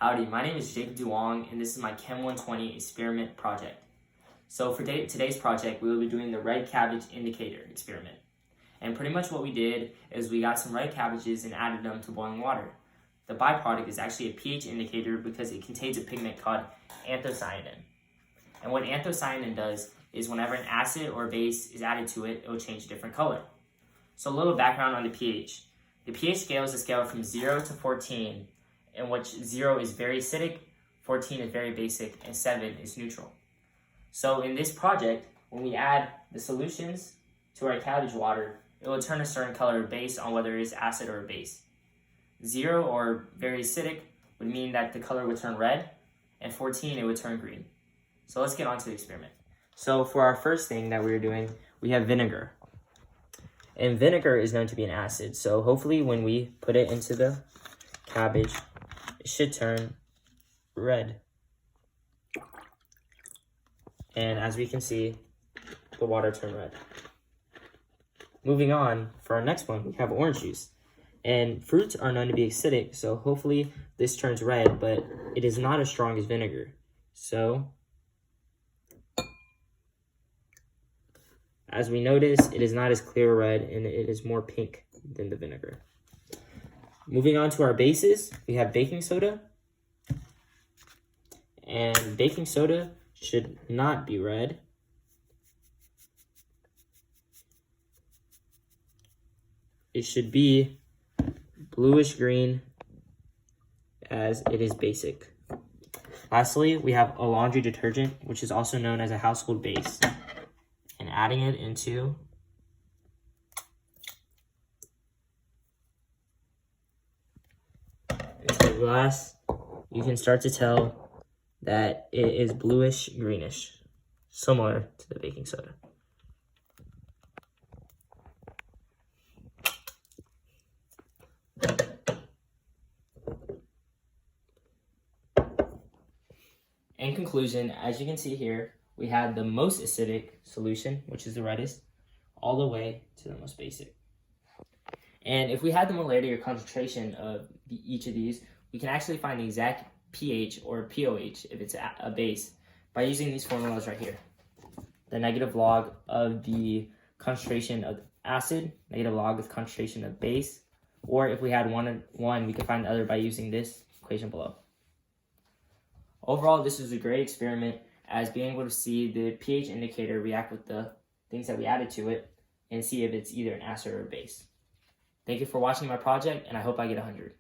Howdy, my name is Duong, and this is my Chem 120 experiment project. So for today's project, we will be doing the red cabbage indicator experiment. And pretty much what we did is we got some red cabbages and added them to boiling water. The byproduct is actually a pH indicator because it contains a pigment called anthocyanin. And what anthocyanin does is whenever an acid or base is added to it, it will change a different color. So a little background on the pH. The pH scale is a scale from 0 to 14, in which 0 is very acidic, 14 is very basic, and 7 is neutral. So in this project, when we add the solutions to our cabbage water, it will turn a certain color based on whether it is acid or a base. 0 or very acidic would mean that the color would turn red, and 14 it would turn green. So let's get on to the experiment. So for our first thing that we're doing, we have vinegar. And vinegar is known to be an acid, so hopefully when we put it into the cabbage, it should turn red. And as we can see, the water turned red. Moving on, for our next one, we have orange juice. And fruits are known to be acidic, so hopefully this turns red, but it is not as strong as vinegar. So, as we notice, it is not as clear red, and it is more pink than the vinegar. Moving on to our bases, we have baking soda. And baking soda should not be red. It should be bluish green, as it is basic. Lastly, we have a laundry detergent, which is also known as a household base. And adding it into the glass, you can start to tell that it is bluish greenish, similar to the baking soda. In conclusion, as you can see here, we had the most acidic solution, which is the reddest, all the way to the most basic. And if we had the molarity or concentration of each of these, we can actually find the exact pH or pOH if it's a base by using these formulas right here. The negative log of the concentration of acid, negative log of concentration of base, or if we had one and one, we could find the other by using this equation below. Overall, this was a great experiment, as being able to see the pH indicator react with the things that we added to it and see if it's either an acid or a base. Thank you for watching my project, and I hope I get 100.